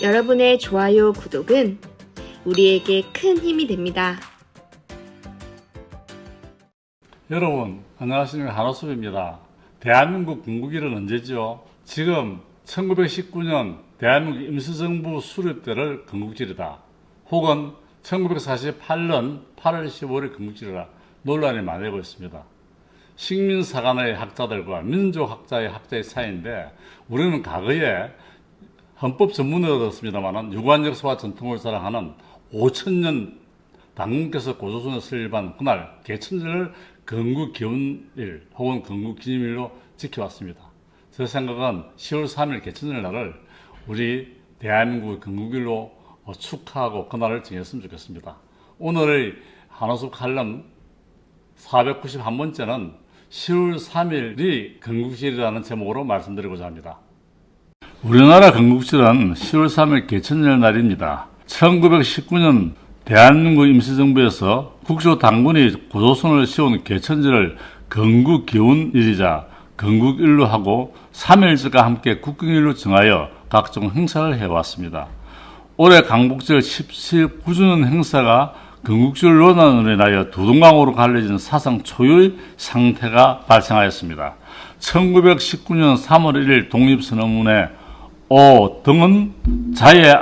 여러분의 좋아요, 구독은 우리에게 큰 힘이 됩니다. 여러분 안녕하십니까. 한호섭입니다. 대한민국 건국일은 언제죠? 지금 1919년 대한민국 임시정부 수립대를 건국절이다, 혹은 1948년 8월 15일 건국절이라 논란이 많아지고 있습니다. 식민사관의 학자들과 민족학자의 차이인데, 우리는 과거에 헌법 전문을 얻었습니다만 유구한 역사와 전통을 자랑하는 5000년 당군께서 고조선에 설립한 그날 개천절을 건국기원일 혹은 건국기념일로 지켜왔습니다. 제 생각은 10월 3일 개천절 날을 우리 대한민국의 건국일로 축하하고 그날을 정했으면 좋겠습니다. 오늘의 한호섭 칼럼 491번째는 10월 3일이 건국절이라는 제목으로 말씀드리고자 합니다. 우리나라 건국절은 10월 3일 개천절 날입니다. 1919년 대한민국 임시정부에서 국조 당군이 고조선을 세운 개천절을 건국기원일이자 건국일로 하고 3일절과 함께 국경일로 정하여 각종 행사를 해왔습니다. 올해 강복절 17주년 행사가 건국절 논란으로 인하여 두동강으로 갈라진 사상 초유의 상태가 발생하였습니다. 1919년 3월 1일 독립선언문에 등은 자의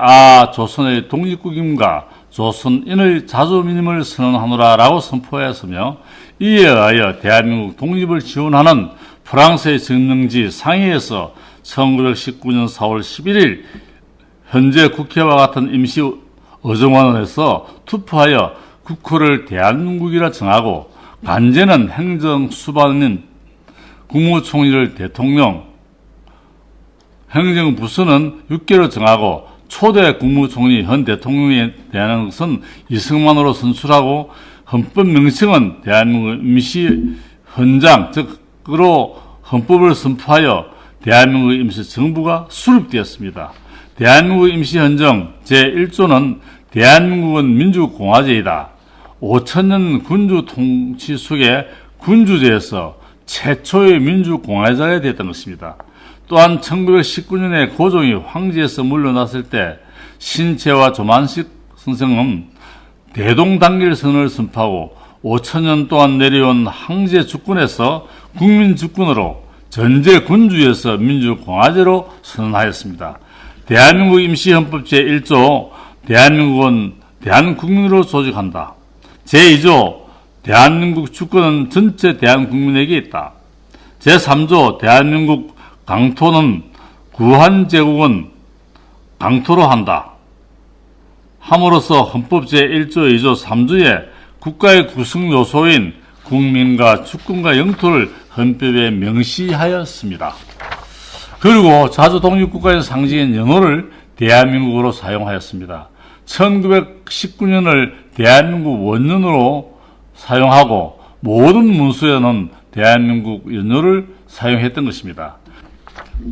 조선의 독립국임과 조선인의 자주민임을 선언하노라 라고 선포하였으며, 이에 의하여 대한민국 독립을 지원하는 프랑스의 정령지 상해에서 1919년 4월 11일 현재 국회와 같은 임시 의정원에서 투표하여 국호를 대한민국이라 정하고, 관제는 행정수반인 국무총리를 대통령, 행정부서는 6개로 정하고 초대 국무총리 현 대통령에 대한 것은 이승만으로 선출하고, 헌법 명칭은 대한민국 임시헌장, 즉으로 헌법을 선포하여 대한민국 임시정부가 수립되었습니다. 대한민국 임시헌정 제1조는 대한민국은 민주공화제이다, 5000년 군주 통치 속에 군주제에서 최초의 민주공화제가 됐던 것입니다. 또한 1919년에 고종이 황제에서 물러났을 때 신채와 조만식 선생은 대동단결선을 선포하고 5000년 동안 내려온 황제 주권에서 국민주권으로 전제 군주에서 민주공화제로 선언하였습니다. 대한민국 임시헌법 제1조 대한민국은 대한국민으로 조직한다. 제2조 대한민국 주권은 전체 대한국민에게 있다. 제3조 대한민국 강토는 구한제국은 강토로 한다. 함으로써 헌법 제1조 2조 3조에 국가의 구성 요소인 국민과 주권과 영토를 헌법에 명시하였습니다. 그리고 자주 독립국가의 상징인 연호를 대한민국으로 사용하였습니다. 1919년을 대한민국 원년으로 사용하고 모든 문서에는 대한민국 연호를 사용했던 것입니다.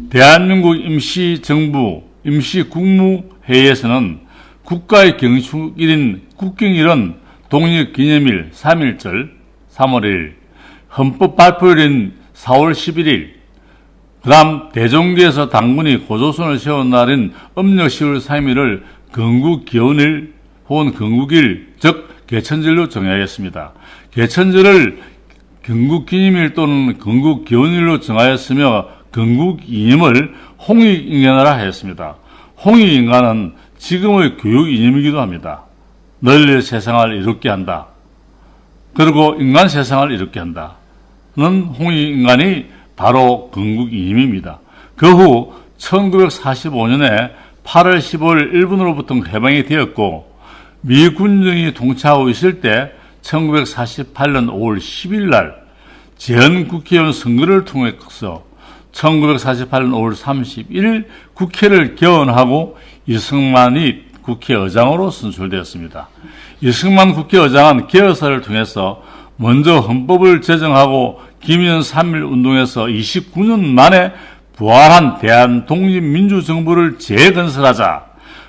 대한민국 임시정부 임시국무회의에서는 국가의 경축일인 국경일은 독립기념일 3일절 3월 1일, 헌법 발표일인 4월 11일, 그 다음 대종교에서 당군이 고조선을 세운 날인 음력 10월 3일을 건국기원일 혹은 건국일, 즉 개천절로 정하였습니다. 개천절을 건국기념일 또는 건국기원일로 정하였으며 건국이념을 홍익인간화라 하였습니다. 홍익인간은 지금의 교육이념이기도 합니다. 널리 세상을 이롭게 한다, 그리고 인간 세상을 이롭게 한다 는 홍익인간이 바로 건국이념입니다. 그 후 1945년에 8월 15일 일본으로부터 해방이 되었고, 미 군정이 통치하고 있을 때 1948년 5월 10일 날 제헌국회의원 선거를 통해서 1948년 5월 31일 국회를 개원하고 이승만이 국회의장으로 선출되었습니다. 이승만 국회의장은 개헌사를 통해서 먼저 헌법을 제정하고 김일성 3.1 운동에서 29년 만에 부활한 대한독립민주정부를 재건설하자,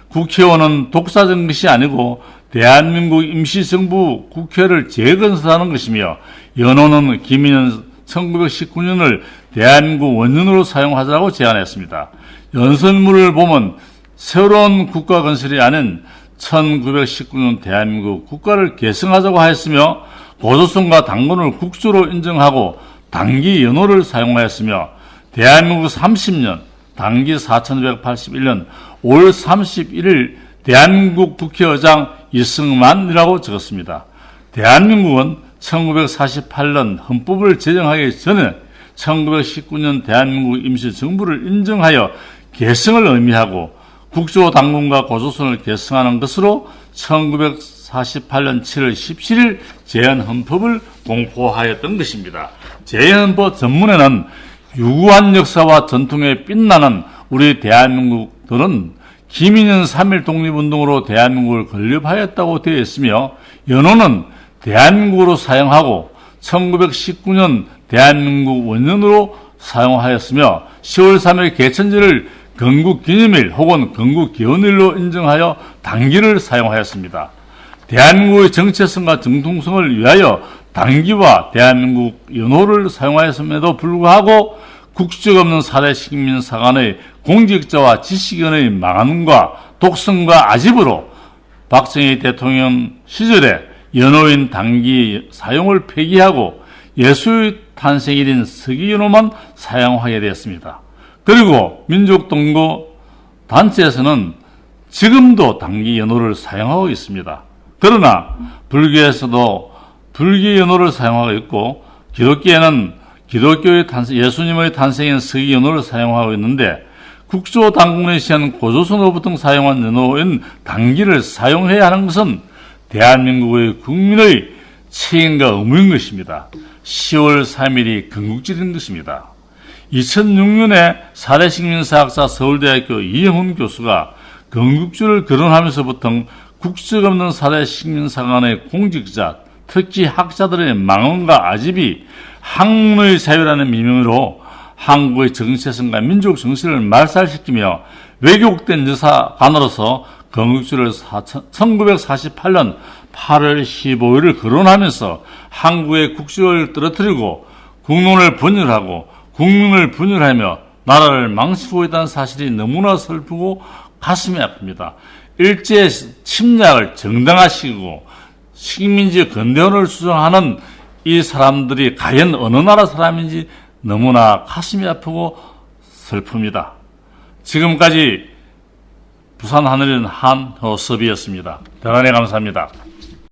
국회의원은 독사적인 것이 아니고 대한민국 임시정부 국회를 재건설하는 것이며, 연호는 김일성 1919년을 대한민국 원년으로 사용하자고 제안했습니다. 연설문을 보면 새로운 국가 건설이 아닌 1919년 대한민국 국가를 계승하자고 하였으며 고조선과 당군을 국주로 인정하고 당기 연호를 사용하였으며 대한민국 30년 당기 4281년 5월 31일 대한민국 국회의장 이승만이라고 적었습니다. 대한민국은 1948년 헌법을 제정하기 전에 1919년 대한민국 임시정부를 인정하여 계승을 의미하고 국조 당군과 고조선을 계승하는 것으로 1948년 7월 17일 제헌헌법을 공포하였던 것입니다. 제헌헌법 전문에는 유구한 역사와 전통에 빛나는 우리 대한민국들은 김인현 3.1 독립운동으로 대한민국을 건립하였다고 되어 있으며 연호는 대한민국으로 사용하고 1919년 대한민국 원년으로 사용하였으며 10월 3일 개천절을 건국기념일 혹은 건국기원일로 인정하여 당기를 사용하였습니다. 대한민국의 정체성과 정통성을 위하여 당기와 대한민국 연호를 사용하였음에도 불구하고 국적 없는 사대 식민사관의 공직자와 지식인의 망언과 독선과 아집으로 박정희 대통령 시절에 연호인 당기 사용을 폐기하고 예수의 탄생일인 서기연호만 사용하게 되었습니다. 그리고 민족동고 단체에서는 지금도 당기 연호를 사용하고 있습니다. 그러나 불교에서도 불교 연호를 사용하고 있고 기독교에는 기독교의 예수님의 탄생인 서기 연호를 사용하고 있는데 국조 당군에 시한 고조선으로부터 사용한 연호인 당기를 사용해야 하는 것은 대한민국의 국민의 책임과 의무인 것입니다. 10월 3일이 건국절인 것입니다. 2006년에 사대식민사학자 서울대학교 이영훈 교수가 건국주를 거론하면서부터 국적 없는 사대식민사관의 공직자, 특히 학자들의 망언과 아집이 학문의 자유라는 미명으로 한국의 정체성과 민족 정신을 말살시키며 왜곡된 여사관으로서 건국주를 1948년 8월 15일을 거론하면서 한국의 국적을 떨어뜨리고 국론을 분열하고 국민을 분열하며 나라를 망치고 있다는 사실이 너무나 슬프고 가슴이 아픕니다. 일제 침략을 정당화시키고 식민지 근대화를 주장하는 이 사람들이 과연 어느 나라 사람인지 너무나 가슴이 아프고 슬픕니다. 지금까지 부산 하늘은 한효섭이었습니다. 대단히 감사합니다.